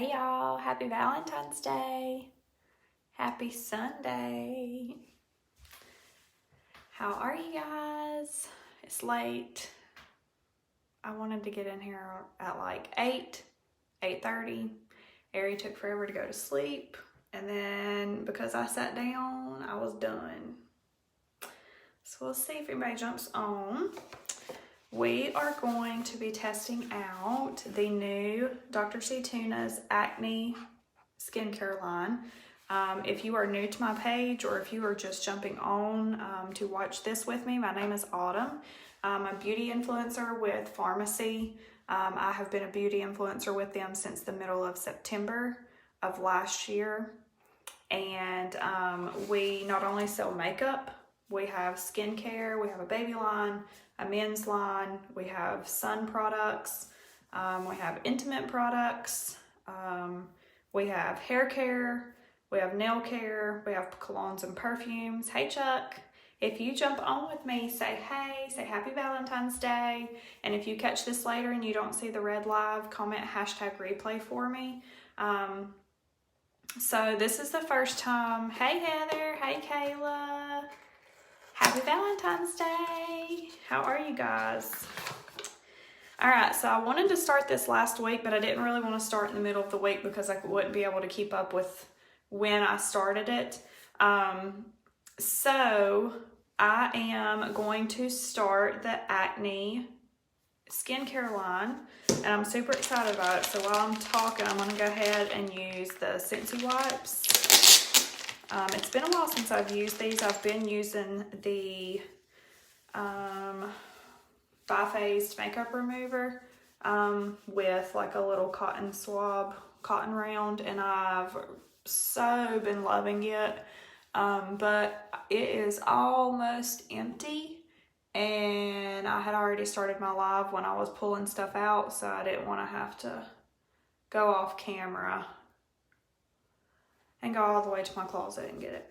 Hey y'all, happy Valentine's Day. Happy Sunday. How are you guys? It's late. I wanted to get in here at like 8:30. Ari took forever to go to sleep. And then because I sat down, I was done. So we'll see if anybody jumps on. We are going to be testing out the new Dr. C. Tuna's Acne skincare line. If you are new to my page or if you are just jumping on to watch this with me, my name is Autumn. I'm a beauty influencer with Farmasi. I have been a beauty influencer with them since the middle of September of last year. And we not only sell makeup, we have skincare, we have a baby line, a men's line, we have sun products, we have intimate products, we have hair care, we have nail care, we have colognes and perfumes. Hey Chuck, if you jump on with me, say hey, say happy Valentine's Day, and if you catch this later and you don't see the red live, comment #replay for me. So this is the first time. Hey Heather, hey Kayla. Happy Valentine's Day. How are you guys? All right, so I wanted to start this last week, but I didn't really want to start in the middle of the week because I wouldn't be able to keep up with when I started it. So I am going to start the Acne skincare line, and I'm super excited about it. So while I'm talking, I'm going to go ahead and use the Scentsy wipes. It's been a while since I've used these. I've been using the bi-phased makeup remover with like a little cotton swab, cotton round, and I've so been loving it. But it is almost empty, and I had already started my live when I was pulling stuff out, so I didn't want to have to go off camera and go all the way to my closet and get it.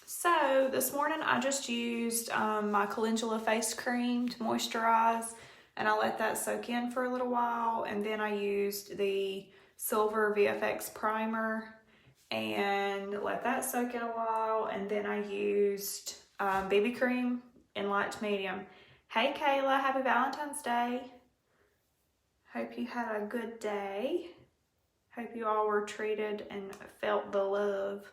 So this morning I just used my calendula face cream to moisturize, and I let that soak in for a little while, and then I used the Silver VFX primer and let that soak in a while, and then I used BB cream in light to medium. Hey Kayla, happy Valentine's Day. Hope you had a good day. Hope you all were treated and felt the love.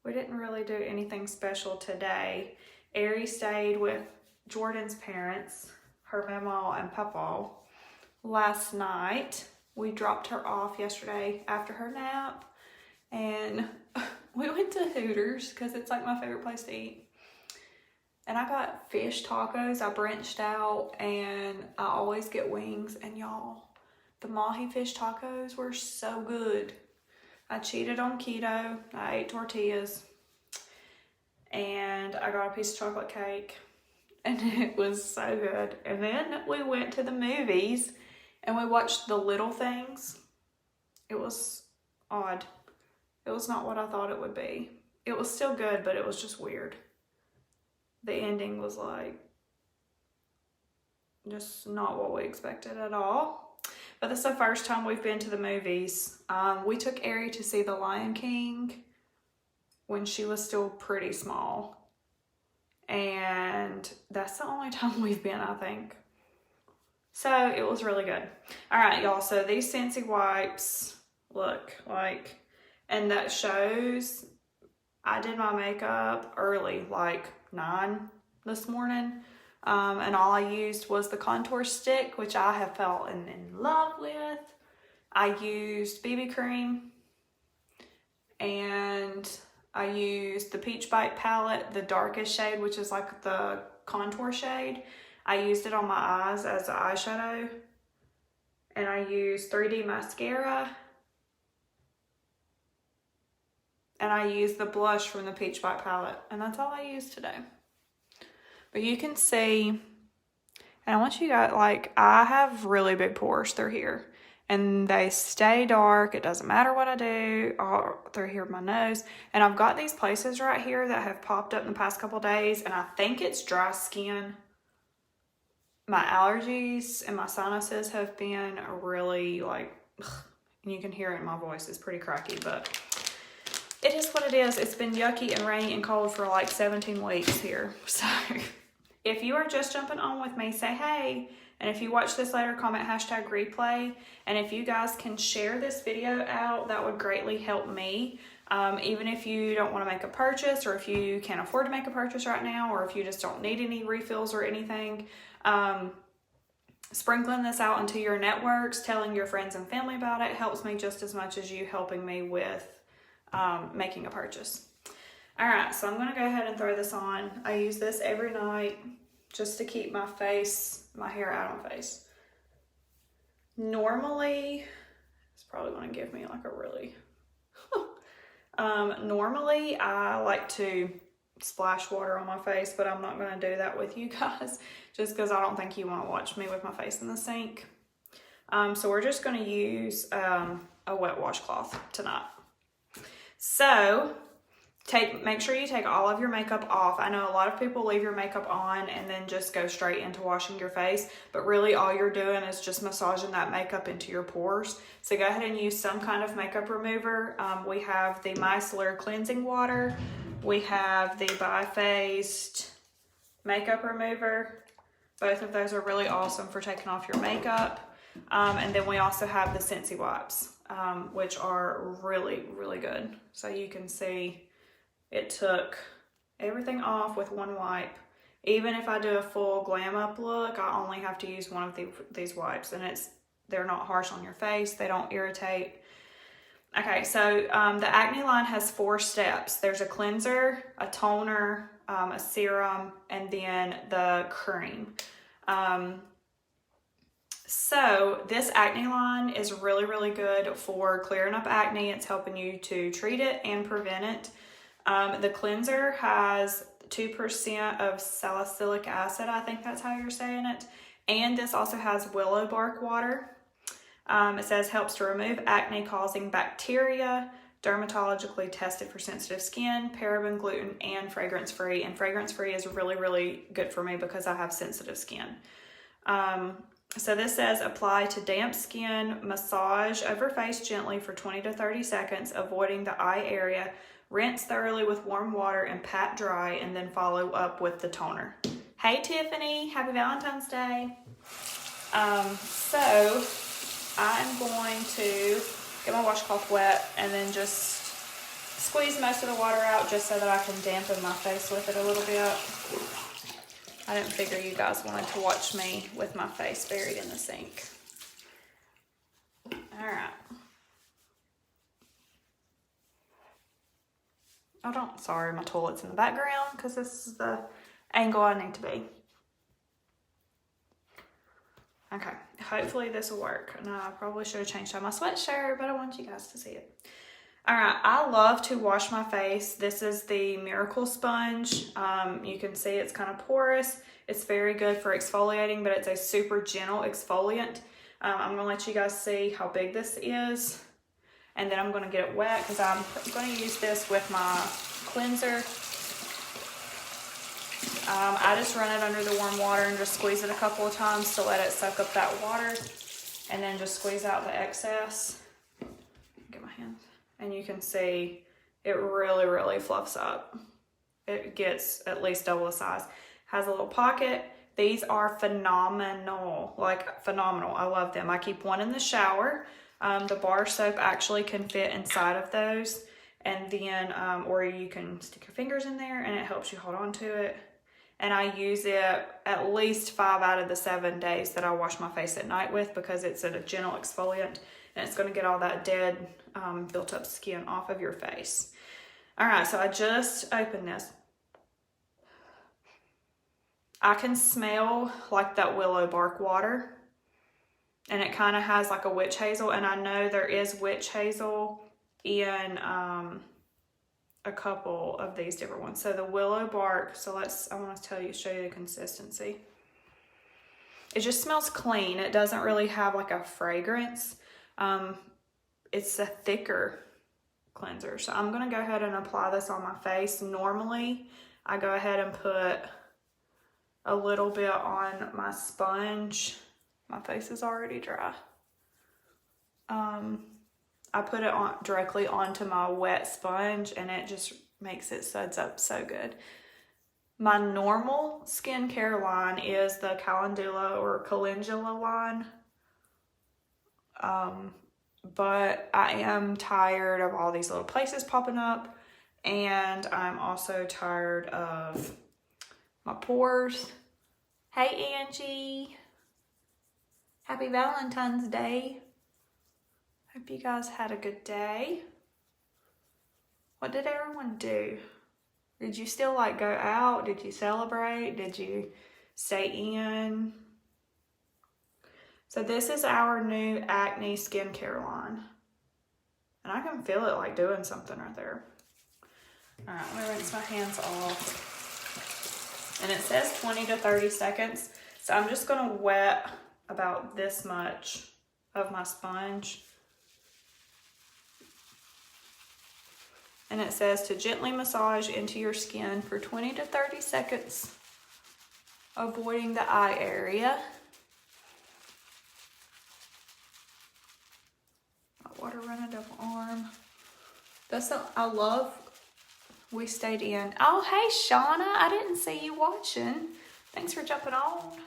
We didn't really do anything special today. Ari stayed with Jordan's parents, her mama and papa, last night. We dropped her off yesterday after her nap, and we went to Hooters because it's like my favorite place to eat. And I got fish tacos. I branched out, and I always get wings, and y'all, the mahi fish tacos were so good. I cheated on keto. I ate tortillas. And I got a piece of chocolate cake. And it was so good. And then we went to the movies and we watched The Little Things. It was odd. It was not what I thought it would be. It was still good, but it was just weird. The ending was like just not what we expected at all. But this is the first time we've been to the movies. We took Ari to see The Lion King when she was still pretty small. And that's the only time we've been, I think. So it was really good. All right, y'all. So these Scentsy wipes look like, and that shows I did my makeup early, like 9 this morning. And all I used was the contour stick, which I have fallen in love with. I used BB cream, and I used the Peach Bite palette, the darkest shade, which is like the contour shade. I used it on my eyes as an eyeshadow, and I used 3D mascara, and I used the blush from the Peach Bite palette, and that's all I used today. But you can see, and I want you guys, like, I have really big pores through here, and they stay dark. It doesn't matter what I do, all through here my nose. And I've got these places right here that have popped up in the past couple of days, and I think it's dry skin. My allergies and my sinuses have been really like And you can hear it in my voice. It's pretty cracky, but it is what it is. It's been yucky and rainy and cold for like 17 weeks here. So if you are just jumping on with me, say hey. And if you watch this later, comment #replay. And if you guys can share this video out, that would greatly help me. Even if you don't want to make a purchase, or if you can't afford to make a purchase right now, or if you just don't need any refills or anything, sprinkling this out into your networks, telling your friends and family about it helps me just as much as you helping me with making a purchase. All right, so I'm gonna go ahead and throw this on. I use this every night just to keep my hair out of my face. Normally, it's probably gonna give me like a really, normally I like to splash water on my face, but I'm not gonna do that with you guys just because I don't think you wanna watch me with my face in the sink. So we're just gonna use a wet washcloth tonight. So make sure you take all of your makeup off. I know a lot of people leave your makeup on and then just go straight into washing your face, but really all you're doing is just massaging that makeup into your pores. So go ahead and use some kind of makeup remover. We have the micellar cleansing water. We have the bi-phased makeup remover. Both of those are really awesome for taking off your makeup. And then we also have the Scentsy wipes, which are really, really good. So you can see it took everything off with one wipe. Even if I do a full glam up look, I only have to use one of these wipes, and they're not harsh on your face. They don't irritate. Okay, so the Acne line has 4 steps. There's a cleanser, a toner, a serum, and then the cream. So this Acne line is really, really good for clearing up acne. It's helping you to treat it and prevent it. The cleanser has 2% of salicylic acid. I think that's how you're saying it. And this also has willow bark water. It says helps to remove acne causing bacteria, dermatologically tested for sensitive skin, paraben, gluten, and fragrance free. And fragrance free is really, really good for me because I have sensitive skin. So this says apply to damp skin, massage over face gently for 20 to 30 seconds, avoiding the eye area. Rinse thoroughly with warm water and pat dry, and then follow up with the toner. Hey Tiffany, happy Valentine's Day. So I'm going to get my washcloth wet and then just squeeze most of the water out just so that I can dampen my face with it a little bit. I didn't figure you guys wanted to watch me with my face buried in the sink. All right. Oh, sorry, my toilet's in the background because this is the angle I need to be. Okay, hopefully this will work. And I probably should have changed out my sweatshirt, but I want you guys to see it. All right, I love to wash my face. This is the Miracle Sponge. You can see it's kind of porous. It's very good for exfoliating, but it's a super gentle exfoliant. I'm gonna let you guys see how big this is. And then I'm gonna get it wet because I'm gonna use this with my cleanser. I just run it under the warm water and just squeeze it a couple of times to let it soak up that water. And then just squeeze out the excess. Get my hands. And you can see it really, really fluffs up. It gets at least double the size. Has a little pocket. These are phenomenal, like phenomenal. I love them. I keep one in the shower. The bar soap actually can fit inside of those. And then, or you can stick your fingers in there and it helps you hold on to it. And I use it at least 5 out of the 7 days that I wash my face at night with because it's a gentle exfoliant and it's gonna get all that dead built up skin off of your face. All right, so I just opened this. I can smell like that willow bark water and it kind of has like a witch hazel, and I know there is witch hazel in a couple of these different ones. So the willow bark, so I want to show you the consistency. It just smells clean. It doesn't really have like a fragrance. It's a thicker cleanser. So I'm going to go ahead and apply this on my face. Normally, I go ahead and put a little bit on my sponge. My face is already dry. I put it on directly onto my wet sponge, and it just makes it suds up so good. My normal skincare line is the Calendula or Calendula line. But I am tired of all these little places popping up, and I'm also tired of my pores. Hey Angie, happy Valentine's Day. Hope you guys had a good day. What did everyone do? Did you still like go out? Did you celebrate? Did you stay in? So this is our new Acne skincare line. And I can feel it like doing something right there. All right, I'm gonna rinse my hands off. And it says 20 to 30 seconds. So I'm just gonna wet about this much of my sponge. And it says to gently massage into your skin for 20 to 30 seconds, avoiding the eye area. Water running down my arm. I love, we stayed in. Oh, hey, Shauna, I didn't see you watching. Thanks for jumping on.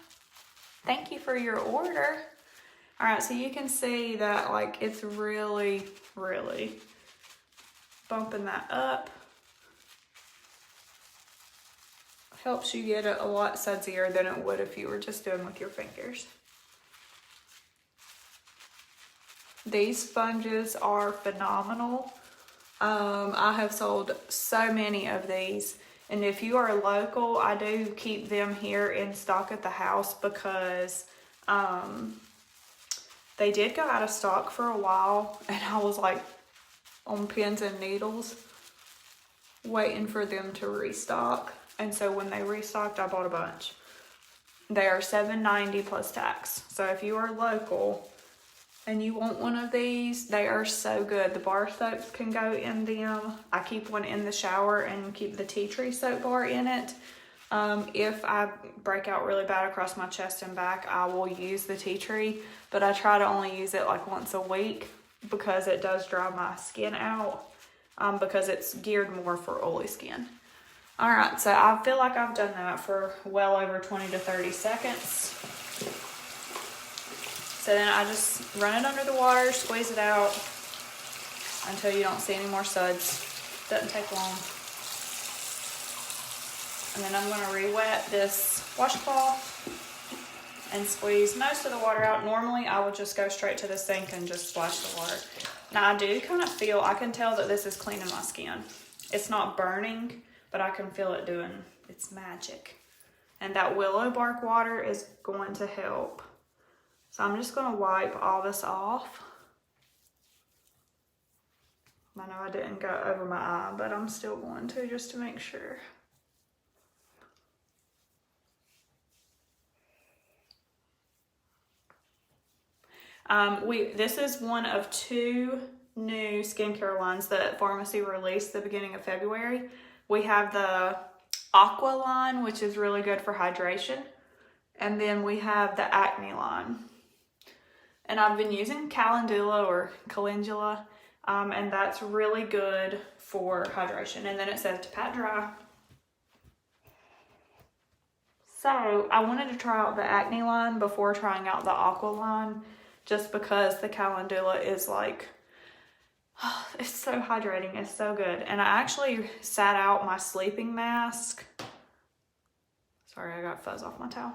Thank you for your order. All right, so you can see that like it's really, really bumping that up. Helps you get it a lot sudzier than it would if you were just doing with your fingers. These sponges are phenomenal. I have sold so many of these, and if you are local, I do keep them here in stock at the house because they did go out of stock for a while, and I was like on pins and needles waiting for them to restock. And so when they restocked, I bought a bunch. They are $7.90 plus tax. So if you are local and you want one of these, they are so good. The bar soaps can go in them. I keep one in the shower and keep the tea tree soap bar in it. If I break out really bad across my chest and back, I will use the tea tree, but I try to only use it like once a week because it does dry my skin out, because it's geared more for oily skin. All right, so I feel like I've done that for well over 20 to 30 seconds. So then I just run it under the water, squeeze it out until you don't see any more suds. Doesn't take long. And then I'm gonna re-wet this washcloth and squeeze most of the water out. Normally I would just go straight to the sink and just splash the water. Now I do kind of feel, I can tell that this is cleaning my skin. It's not burning, but I can feel it doing its magic. And that willow bark water is going to help. So I'm just gonna wipe all this off. I know I didn't go over my eye, but I'm still going to just to make sure. This is one of 2 new skincare lines that Farmasi released the beginning of February. We have the Aqua line, which is really good for hydration. And then we have the Acne line. And I've been using Calendula or Calendula, and that's really good for hydration. And then it says to pat dry. So I wanted to try out the Acne line before trying out the Aqua line, just because the Calendula is like, oh, it's so hydrating, it's so good. And I actually sat out my sleeping mask. Sorry, I got fuzz off my towel.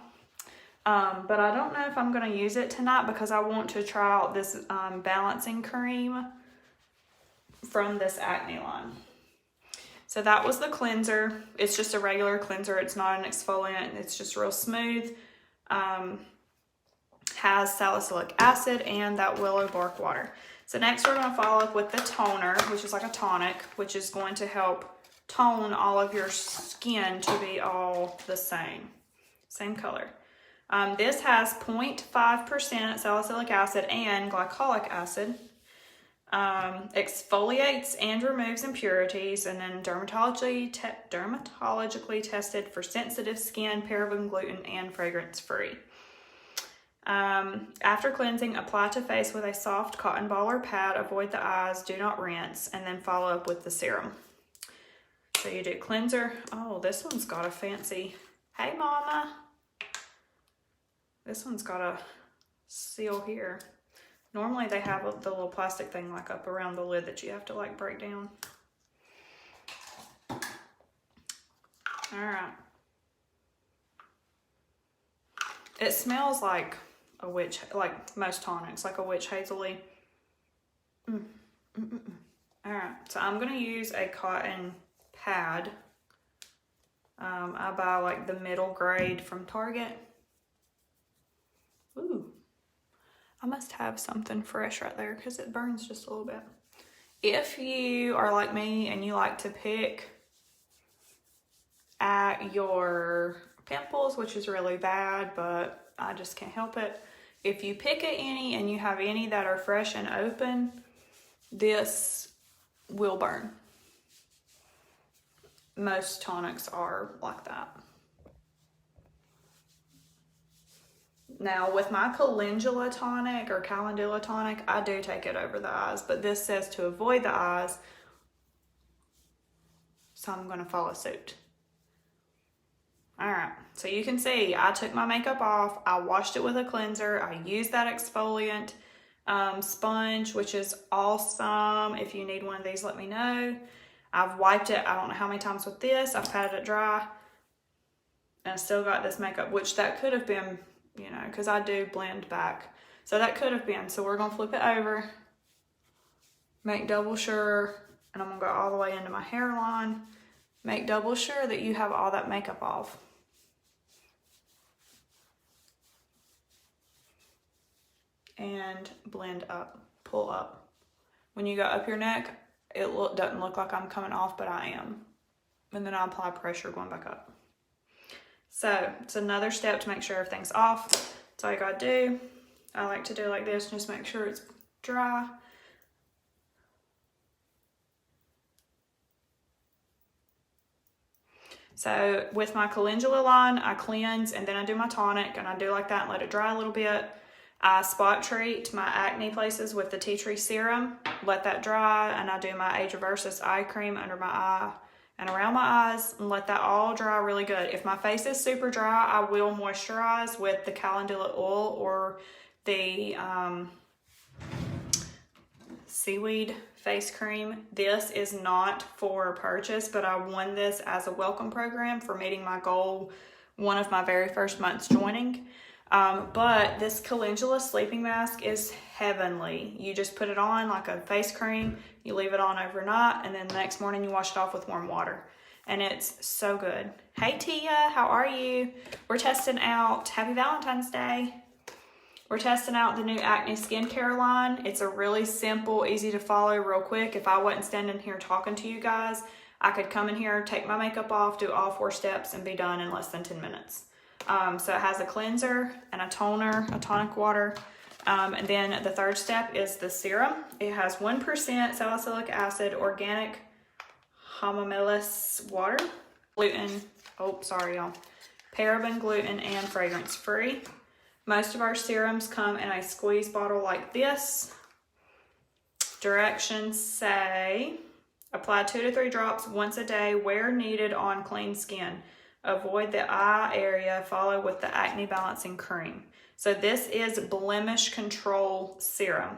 But I don't know if I'm going to use it tonight because I want to try out this balancing cream from this Acne line. So that was the cleanser. It's just a regular cleanser. It's not an exfoliant. It's just real smooth. Has salicylic acid and that willow bark water. So next we're going to follow up with the toner, which is like a tonic, which is going to help tone all of your skin to be all the same color. This has 0.5% salicylic acid and glycolic acid. Exfoliates and removes impurities, and then dermatologically tested for sensitive skin, paraben, gluten, and fragrance free. After cleansing, apply to face with a soft cotton ball or pad. Avoid the eyes. Do not rinse. And then follow up with the serum. So you do cleanser. Oh, this one's got a fancy. Hey, mama. This one's got a seal here. Normally they have the little plastic thing like up around the lid that you have to like break down. All right. It smells like a witch, like most tonics, like a witch hazily. All right, so I'm gonna use a cotton pad. I buy like the middle grade from Target. Ooh, I must have something fresh right there because it burns just a little bit. If you are like me and you like to pick at your pimples, which is really bad, but I just can't help it. If you pick at any and you have any that are fresh and open, this will burn. Most tonics are like that. Now with my calendula tonic or calendula tonic, I do take it over the eyes, but this says to avoid the eyes, so I'm gonna follow suit. All right, so you can see I took my makeup off, I washed it with a cleanser, I used that exfoliant sponge, which is awesome. If you need one of these, let me know. I've wiped it, I don't know how many times with this, I've patted it dry, and I still got this makeup, which that could have been, you know, because I do blend back. So that could have been, so we're gonna flip it over, make double sure, and I'm gonna go all the way into my hairline, make double sure that you have all that makeup off. And blend up, pull up. When you go up your neck, it doesn't look like I'm coming off, but I am. And then I apply pressure going back up. So it's another step to make sure everything's off. That's all you gotta do. I like to do like this, just make sure it's dry. So with my calendula line, I cleanse and then I do my tonic, and I do like that and let it dry a little bit. I spot treat my acne places with the tea tree serum, let that dry, and I do my Age of Versus eye cream under my eye and around my eyes and let that all dry really good. If my face is super dry, I will moisturize with the calendula oil or the seaweed face cream. This is not for purchase, but I won this as a welcome program for meeting my goal one of my very first months joining. But this calendula sleeping mask is heavenly. You just put it on like a face cream, you leave it on overnight, and then the next morning you wash it off with warm water. And it's so good. Hey Tia, how are you? We're testing out, happy Valentine's Day. We're testing out the new Acne skincare line. It's a really simple, easy to follow, real quick. If I wasn't standing here talking to you guys, I could come in here, take my makeup off, do all 4 steps, and be done in less than 10 minutes. So it has a cleanser and a toner, a tonic water. And then the third step is the serum. It has 1% salicylic acid, organic homomelus water, gluten, oh, sorry y'all, paraben, gluten, and fragrance free. Most of our serums come in a squeeze bottle like this. Directions say, apply 2 to 3 drops once a day where needed on clean skin. Avoid the eye area, follow with the acne balancing cream. So this is blemish control serum.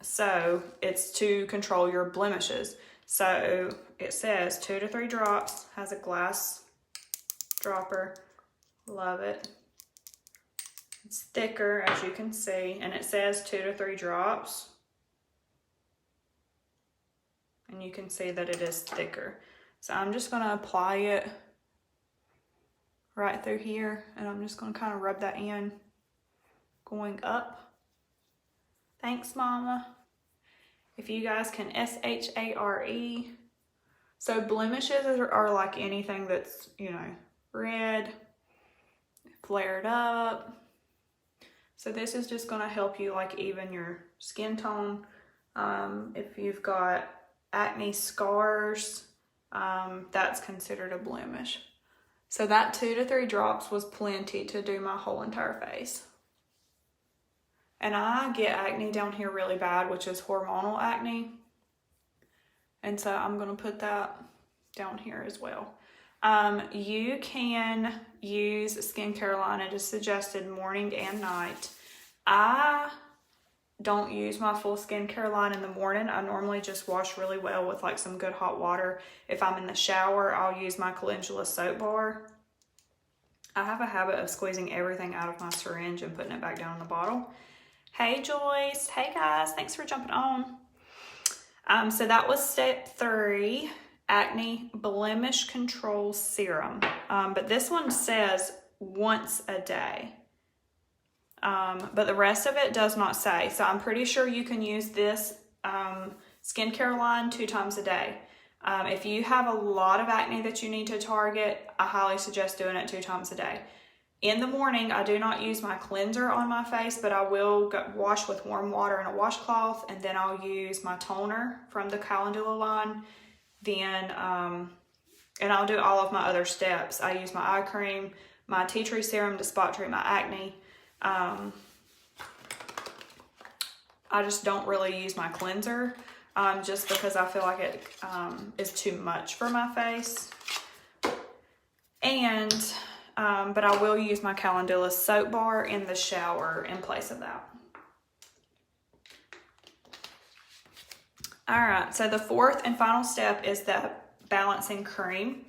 So it's to control your blemishes. So it says 2 to 3 drops, has a glass dropper, love it. It's thicker, as you can see, and it says 2 to 3 drops. And you can see that it is thicker. So I'm just gonna apply it right through here, and I'm just gonna kind of rub that in, going up. Thanks, Mama. If you guys can S-H-A-R-E. So blemishes are like anything that's, you know, red, flared up. So this is just gonna help you like even your skin tone. If you've got acne scars, that's considered a blemish. So that 2 to 3 drops was plenty to do my whole entire face. And I get acne down here really bad, which is hormonal acne. And so I'm going to put that down here as well. You can use Skin Carolina. It is suggested morning and night. I don't use my full Skin Carolina in the morning. I normally just wash really well with like some good hot water. If I'm in the shower, I'll use my calendula soap bar. I have a habit of squeezing everything out of my syringe and putting it back down in the bottle. Hey Joyce, hey guys, thanks for jumping on. So that was step 3, acne blemish control serum. But this one says once a day. But the rest of it does not say. So I'm pretty sure you can use this Skin Carolina 2 times a day. If you have a lot of acne that you need to target, I highly suggest doing it 2 times a day. In the morning, I do not use my cleanser on my face, but I will wash with warm water and a washcloth, and then I'll use my toner from the Calendula line. Then, and I'll do all of my other steps. I use my eye cream, my tea tree serum to spot treat my acne. I just don't really use my cleanser, just because I feel like it is too much for my face. And but I will use my Calendula soap bar in the shower in place of that. All right, so the 4th and final step is the balancing cream.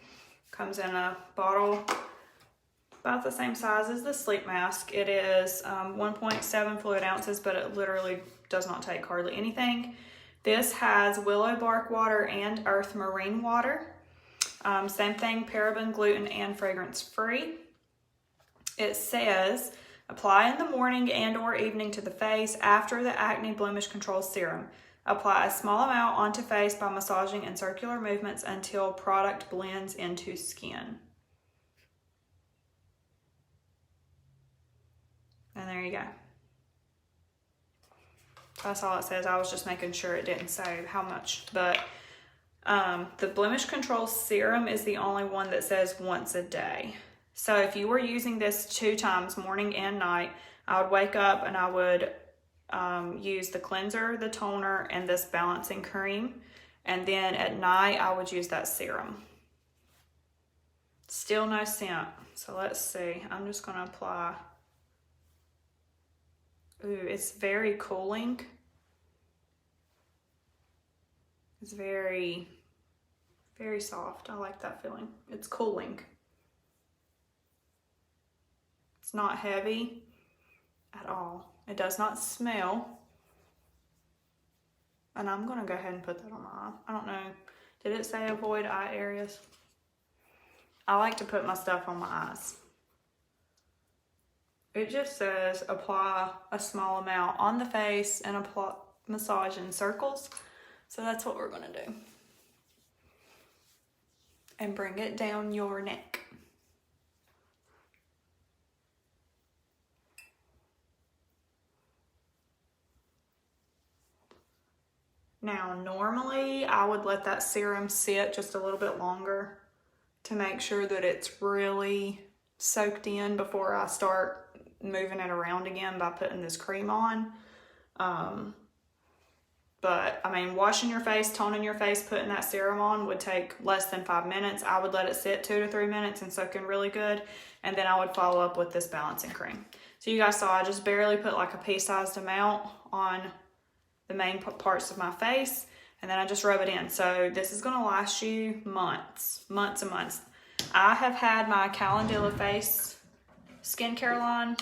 Comes in a bottle about the same size as the sleep mask. It is 1.7 fluid ounces, but it literally does not take hardly anything. This has willow bark water and earth marine water. Same thing, paraben, gluten, and fragrance free. It says, apply in the morning and or evening to the face after the acne blemish control serum. Apply a small amount onto face by massaging in circular movements until product blends into skin. And there you go. That's all it says. I was just making sure it didn't say how much, but the blemish control serum is the only one that says once a day. So if you were using this 2 times, morning and night, I would wake up and I would use the cleanser, the toner, and this balancing cream. And then at night, I would use that serum. Still no scent. So let's see. I'm just going to apply. Ooh, it's very cooling. It's very, very soft. I like that feeling. It's cooling. It's not heavy at all. It does not smell. And I'm going to go ahead and put that on my eye. I don't know. Did it say avoid eye areas? I like to put my stuff on my eyes. It just says apply a small amount on the face and apply massage in circles. So that's what we're going to do. And bring it down your neck. Now, normally I would let that serum sit just a little bit longer to make sure that it's really soaked in before I start moving it around again by putting this cream on. But I mean, washing your face, toning your face, putting that serum on would take less than 5 minutes. I would let it sit 2 to 3 minutes and soak in really good. And then I would follow up with this balancing cream. So you guys saw I just barely put like a pea-sized amount on the main parts of my face. And then I just rub it in. So this is going to last you months and months. I have had my Calendula face Skin Carolina,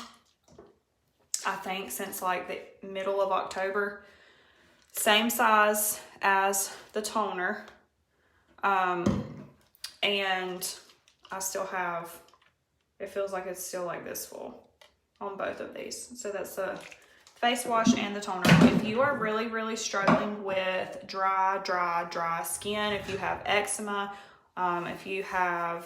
I think, since like the middle of October. Same size as the toner. And I still have, it feels like it's still like this full on both of these. So that's the face wash and the toner. If you are really, really struggling with dry skin, if you have eczema, if you have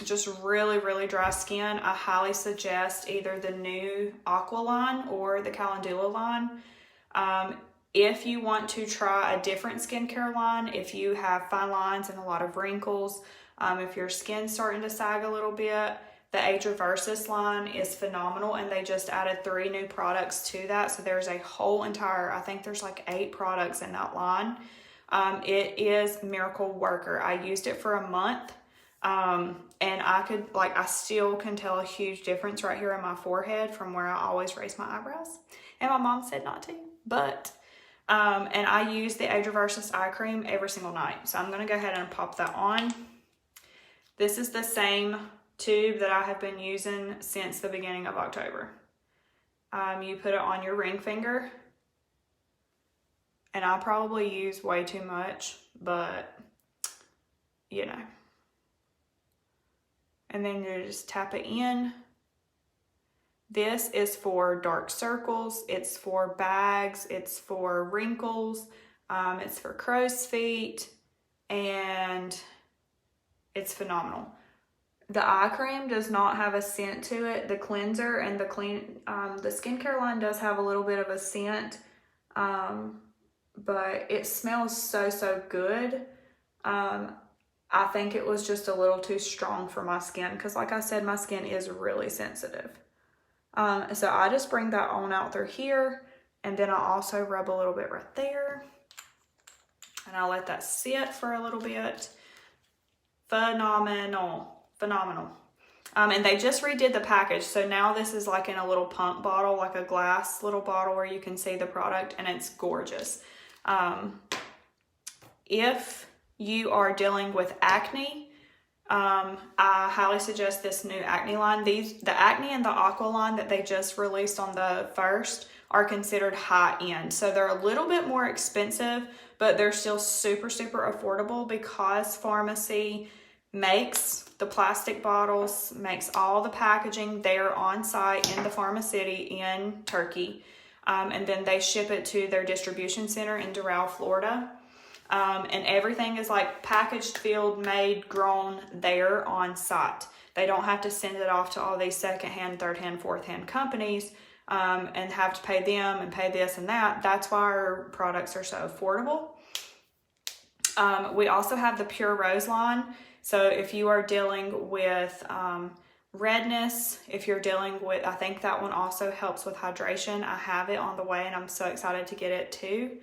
just really, really dry skin, I highly suggest either the new Aqua line or the Calendula line. If you want to try a different skincare line, if you have fine lines and a lot of wrinkles, if your skin's starting to sag a little bit, The Age Reversus line is phenomenal, and they just added 3 new products to that. So there's a whole entire, I think there's like 8 products in that line. It is Miracle Worker. I used it for a month, and I still can tell a huge difference right here in my forehead from where I always raise my eyebrows. And my mom said not to, but, and I use the Age Reversus eye cream every single night. So I'm going to go ahead and pop that on. This is the same tube that I have been using since the beginning of October. You put it on your ring finger, and I probably use way too much, but you know. And then you just tap it in. This is for dark circles, it's for bags, it's for wrinkles, it's for crow's feet, and it's phenomenal. The eye cream does not have a scent to it. The cleanser and the skincare line does have a little bit of a scent, but it smells so good. I think it was just a little too strong for my skin because, like I said, my skin is really sensitive. So I just bring that on out through here, and then I also rub a little bit right there, and I let that sit for a little bit. Phenomenal. And they just redid the package, so now this is like in a little pump bottle, like a glass little bottle where you can see the product, and it's gorgeous. If you are dealing with acne, I highly suggest this new acne line. The acne and the aqua line that they just released on the 1st are considered high end, so they're a little bit more expensive, but they're still super affordable because Farmasi makes the plastic bottles, makes all the packaging there on site in the Farmasi in Turkey, and then they ship it to their distribution center in Doral, Florida. And everything is like packaged, filled, made, grown there on site. They don't have to send it off to all these secondhand, third-hand, fourth-hand companies and have to pay them and pay this and that. That's why our products are so affordable. We also have the Pure Rose line. So if you are dealing with redness, if you're dealing with, I think that one also helps with hydration. I have it on the way and I'm so excited to get it too.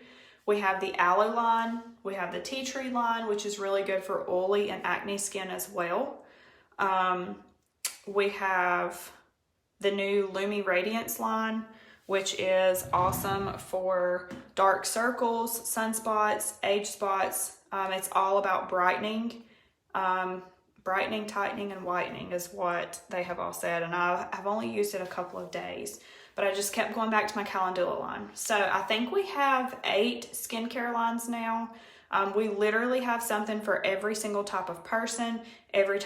We have the aloe line, we have the tea tree line, which is really good for oily and acne skin as well. We have the new Lumi Radiance line, which is awesome for dark circles, sunspots, age spots. It's all about brightening. Brightening, tightening, and whitening is what they have all said. And I've only used it a couple of days, but I just kept going back to my Calendula line. So I think we have 8 skincare lines now. We literally have something for every single type of person, every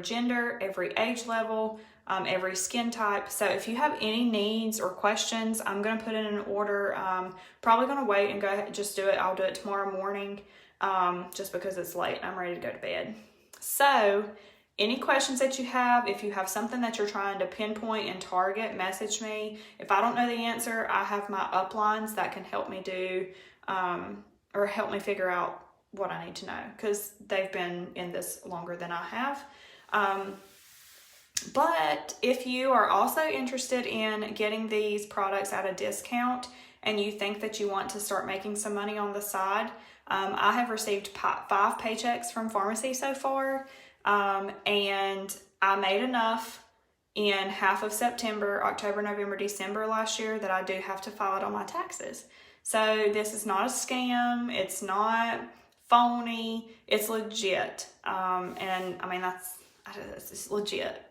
gender, every age level, every skin type. So if you have any needs or questions, I'm going to put in an order. Probably going to wait and go ahead and just do it. I'll do it tomorrow morning just because it's late. I'm ready to go to bed. So any questions that you have, if you have something that you're trying to pinpoint and target, message me. If I don't know the answer, I have my uplines that can help me do or help me figure out what I need to know because they've been in this longer than I have. But if you are also interested in getting these products at a discount and you think that you want to start making some money on the side, I have received 5 paychecks from Farmasi so far, and I made enough in half of September, October, November, December last year that I do have to file it on my taxes. So this is not a scam. It's not phony. It's legit. And I mean, it's legit.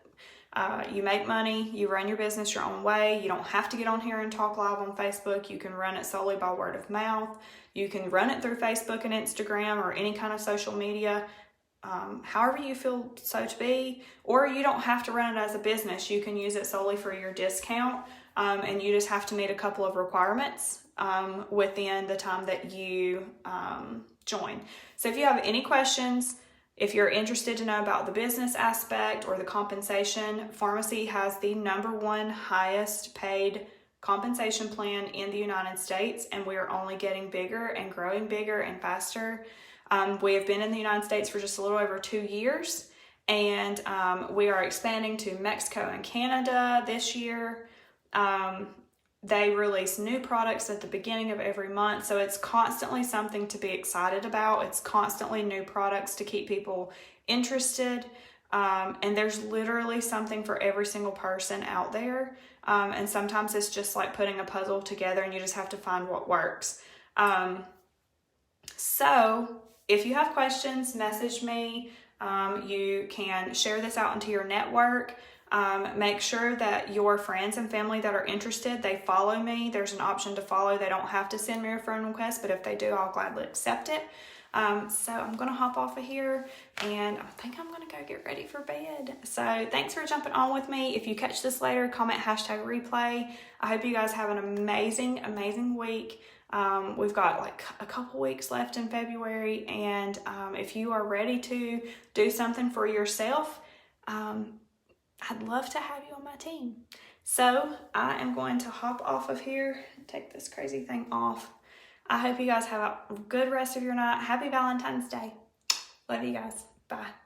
You make money, you run your business your own way. You don't have to get on here and talk live on Facebook. You can run it solely by word of mouth. You can run it through Facebook and Instagram or any kind of social media, however you feel so to be, or you don't have to run it as a business. You can use it solely for your discount, and you just have to meet a couple of requirements within the time that you join. So if you have any questions, if you're interested to know about the business aspect or the compensation, Farmasi has the #1 highest paid compensation plan in the United States, and we are only getting bigger and growing bigger and faster. We have been in the United States for just a little over 2 years, And we are expanding to Mexico and Canada this year. They release new products at the beginning of every month, so it's constantly something to be excited about. It's constantly new products to keep people interested, and there's literally something for every single person out there, and sometimes it's just like putting a puzzle together and you just have to find what works. So if you have questions, message me. You can share this out into your network. Make sure that your friends and family that are interested, they follow me. There's an option to follow. They don't have to send me a friend request, but if they do, I'll gladly accept it. So I'm going to hop off of here, and I think I'm going to go get ready for bed. So thanks for jumping on with me. If you catch this later, comment #replay. I hope you guys have an amazing, amazing week. We've got like a couple weeks left in February, and if you are ready to do something for yourself, I'd love to have you on my team. So I am going to hop off of here and take this crazy thing off. I hope you guys have a good rest of your night. Happy Valentine's Day. Love you guys. Bye.